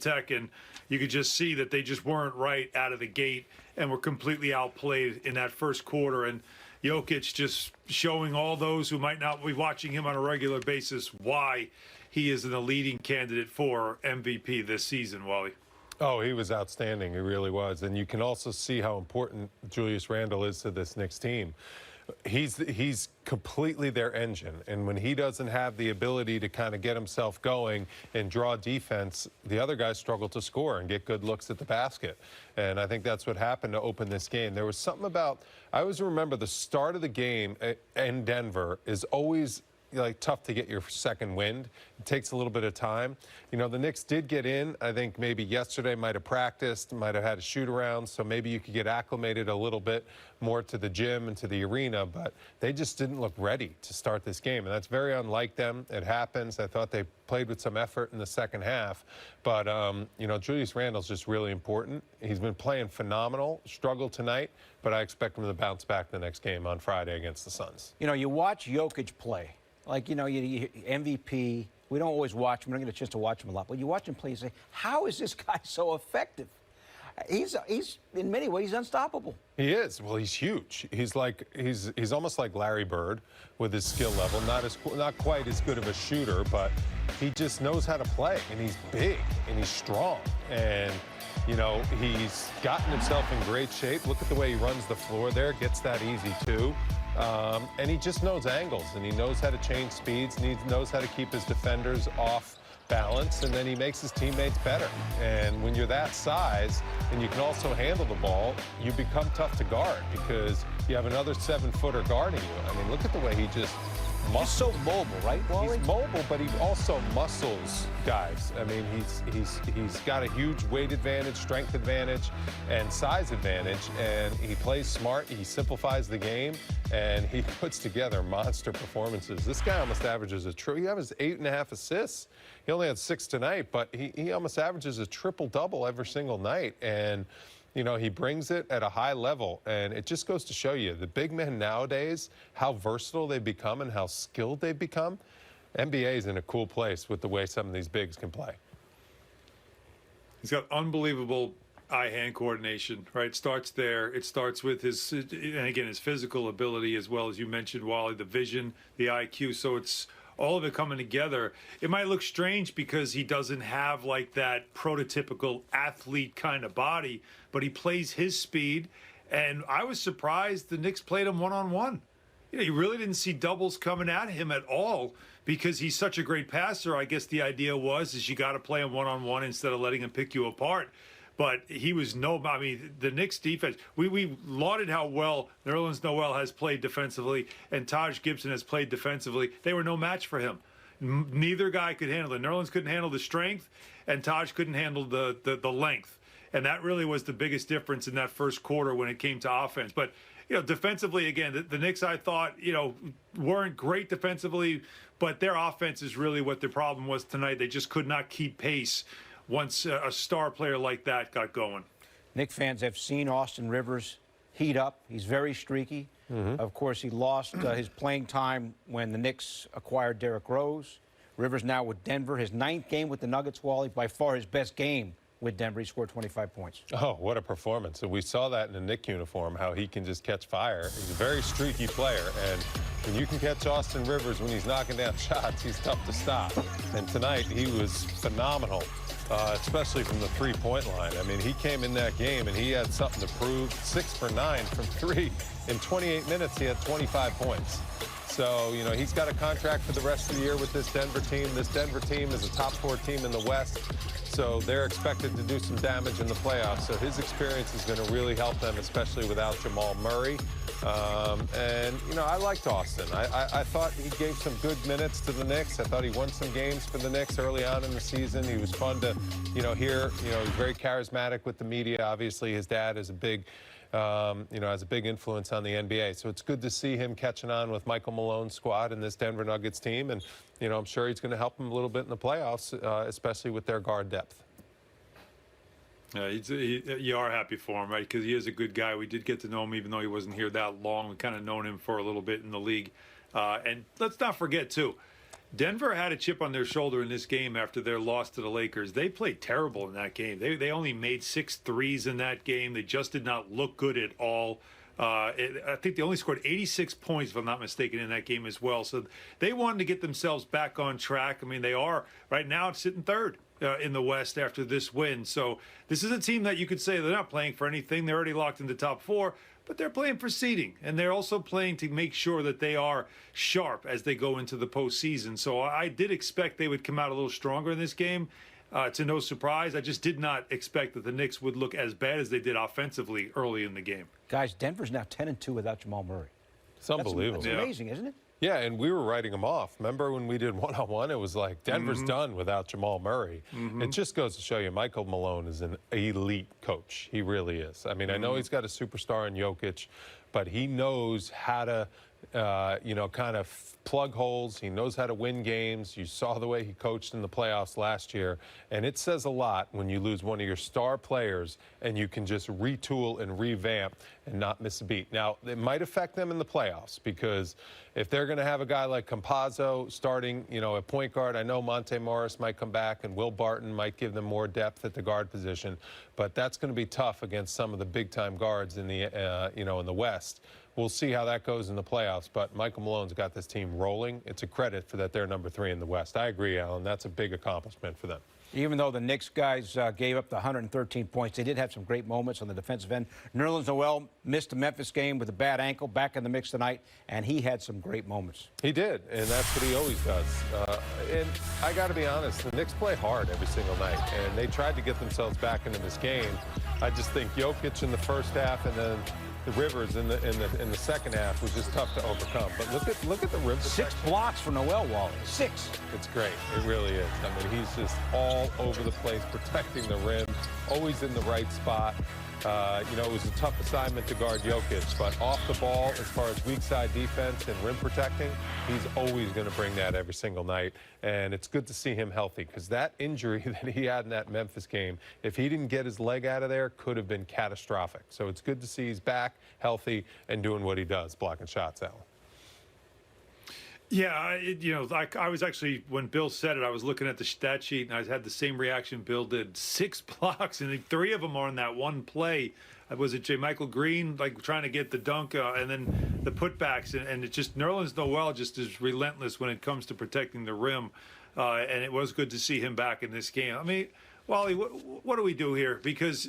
Tech, and you could just see that they just weren't right out of the gate and were completely outplayed in that first quarter. And Jokic just showing all those who might not be watching him on a regular basis why he is a leading candidate for MVP this season, Wally. Oh, he was outstanding. He really was. And you can also see how important Julius Randle is to this Knicks team. He's completely their engine. And when he doesn't have the ability to kind of get himself going and draw defense, the other guys struggle to score and get good looks at the basket. And I think that's what happened to open this game. There was something about, I always remember the start of the game in Denver is always like tough to get your second wind. It takes a little bit of time. You know, the Knicks did get in. I think maybe yesterday might have practiced, might have had a shoot around, so maybe you could get acclimated a little bit more to the gym and to the arena, but they just didn't look ready to start this game, and that's very unlike them. It happens. I thought they played with some effort in the second half, but, you know, Julius Randle's just really important. He's been playing phenomenal, struggled tonight, but I expect him to bounce back the next game on Friday against the Suns. You know, you watch Jokic play. Like, you know, you MVP, we don't always watch him. We don't get a chance to watch him a lot. But you watch him play, you say, how is this guy so effective? He's in many ways, unstoppable. He is. Well, he's huge. He's almost like Larry Bird with his skill level. Not quite as good of a shooter, but he just knows how to play. And he's big, and he's strong. And, you know, he's gotten himself in great shape. Look at the way he runs the floor there. Gets that easy, too. And he just knows angles, and he knows how to change speeds, and he knows how to keep his defenders off balance, and then he makes his teammates better. And when you're that size and you can also handle the ball, you become tough to guard because you have another 7-footer guarding you. I mean, look at the way he just muscles. He's so mobile, right, Wally? He's mobile, but he also muscles guys. I mean, he's got a huge weight advantage, strength advantage, and size advantage, and he plays smart. He simplifies the game, and he puts together monster performances. This guy almost averages he averages 8.5 assists. He only had 6 tonight, but he almost averages a triple-double every single night, and you know, he brings it at a high level, and it just goes to show you the big men nowadays, how versatile they've become and how skilled they've become. NBA is in a cool place with the way some of these bigs can play. He's got unbelievable eye-hand coordination, right? It starts there. It starts with his, and again, his physical ability as well, as you mentioned, Wally, the vision, the IQ. So it's all of it coming together. It might look strange because he doesn't have like that prototypical athlete kind of body, but he plays his speed. And I was surprised the Knicks played him one-on-one. You know, you really didn't see doubles coming at him at all because he's such a great passer. I guess the idea is you got to play him one-on-one instead of letting him pick you apart. But he was I mean, the Knicks defense, we lauded how well Nerlens Noel has played defensively and Taj Gibson has played defensively. They were no match for him. Neither guy could handle it. Nerlens couldn't handle the strength, and Taj couldn't handle the length. And that really was the biggest difference in that first quarter when it came to offense. But, you know, defensively, again, the Knicks, I thought, you know, weren't great defensively, but their offense is really what the problem was tonight. They just could not keep pace once a star player like that got going. Knicks fans have seen Austin Rivers heat up. He's very streaky. Of course, he lost his playing time when the Knicks acquired Derrick Rose. Rivers now with Denver. His 9th game with the Nuggets, Wally, by far his best game with Denver. He scored 25 points. Oh, what a performance. And we saw that in the Knicks uniform, how he can just catch fire. He's a very streaky player. And when you can catch Austin Rivers when he's knocking down shots, he's tough to stop. And tonight, he was phenomenal. Especially from the three-point line. I mean, he came in that game and he had something to prove. 6 for 9 from 3. In 28 minutes, he had 25 points. So, you know, he's got a contract for the rest of the year with this Denver team. This Denver team is a top 4 team in the West. So they're expected to do some damage in the playoffs. So his experience is going to really help them, especially without Jamal Murray. And, you know, I liked Austin. I thought he gave some good minutes to the Knicks. I thought he won some games for the Knicks early on in the season. He was fun to, you know, hear. You know, he's very charismatic with the media. Obviously, his dad is a big, you know, has a big influence on the NBA. So it's good to see him catching on with Michael Malone's squad and this Denver Nuggets team. And, you know, I'm sure he's going to help them a little bit in the playoffs, especially with their guard depth. Yeah, you are happy for him, right? Because he is a good guy. We did get to know him even though he wasn't here that long. We kind of known him for a little bit in the league. And let's not forget, too, Denver had a chip on their shoulder in this game after their loss to the Lakers. They played terrible in that game. They only made 6 threes in that game. They just did not look good at all. I think they only scored 86 points, if I'm not mistaken, in that game as well. So they wanted to get themselves back on track. I mean, they are right now sitting third in the West after this win. So this is a team that you could say they're not playing for anything. They're already locked in the top 4. But they're playing for seeding, and they're also playing to make sure that they are sharp as they go into the postseason. So I did expect they would come out a little stronger in this game. To no surprise, I just did not expect that the Knicks would look as bad as they did offensively early in the game. Guys, Denver's now 10-2 without Jamal Murray. It's unbelievable. That's amazing, isn't it? Yeah, and we were writing them off. Remember when we did one-on-one? It was like, Denver's done without Jamal Murray. It just goes to show you, Michael Malone is an elite coach. He really is. I mean, I know he's got a superstar in Jokic, but he knows how to, kind of plug holes. He knows how to win games. You saw the way he coached in the playoffs last year. And it says a lot when you lose one of your star players and you can just retool and revamp and not miss a beat. Now, it might affect them in the playoffs because if they're going to have a guy like Campazzo starting, at point guard, I know Monte Morris might come back and Will Barton might give them more depth at the guard position, but that's going to be tough against some of the big-time guards in the, in the West. We'll see how that goes in the playoffs, but Michael Malone's got this team rolling. It's a credit for that they're number 3 in the West. I agree, Alan. That's a big accomplishment for them. Even though the Knicks guys gave up the 113 points, they did have some great moments on the defensive end. Nerlens Noel missed the Memphis game with a bad ankle, back in the mix tonight, and he had some great moments. He did, and that's what he always does. And I got to be honest, the Knicks play hard every single night, and they tried to get themselves back into this game. I just think Jokic in the first half and then the Rivers in the second half was just tough to overcome. But look at the rim protection. 6 blocks for Noel, Wally. 6. It's great. It really is. I mean, he's just all over the place, protecting the rim, always in the right spot. It was a tough assignment to guard Jokic, but off the ball, as far as weak side defense and rim protecting, he's always going to bring that every single night. And it's good to see him healthy because that injury that he had in that Memphis game, if he didn't get his leg out of there, could have been catastrophic. So it's good to see he's back, healthy, and doing what he does, blocking shots, Alan. Yeah, I was actually, when Bill said it, I was looking at the stat sheet, and I had the same reaction Bill did. 6 blocks, and 3 of them are on that one play. Was it J. Michael Green, like trying to get the dunk, and then the putbacks, and it's just Nerlens Noel just is relentless when it comes to protecting the rim, and it was good to see him back in this game. I mean, Wally, what do we do here? Because,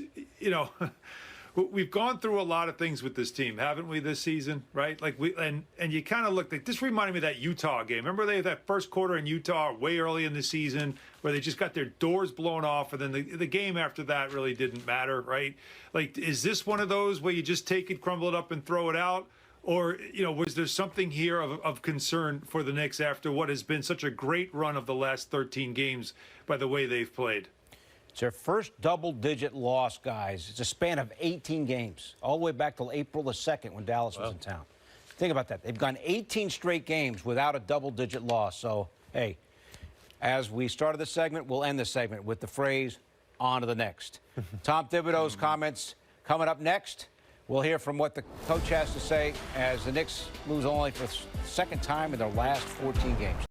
we've gone through a lot of things with this team, haven't we, this season, right? Like and you kind of looked like this reminded me of that Utah game. Remember they had that first quarter in Utah way early in the season where they just got their doors blown off, and then the game after that really didn't matter, right? Like, is this one of those where you just take it, crumble it up, and throw it out? Or, was there something here of concern for the Knicks after what has been such a great run of the last 13 games by the way they've played? It's their first double-digit loss, guys. It's a span of 18 games, all the way back till April the 2nd when Dallas was in town. Think about that. They've gone 18 straight games without a double-digit loss. So, hey, as we started the segment, we'll end the segment with the phrase, on to the next. Tom Thibodeau's comments coming up next. We'll hear from what the coach has to say as the Knicks lose only for the second time in their last 14 games.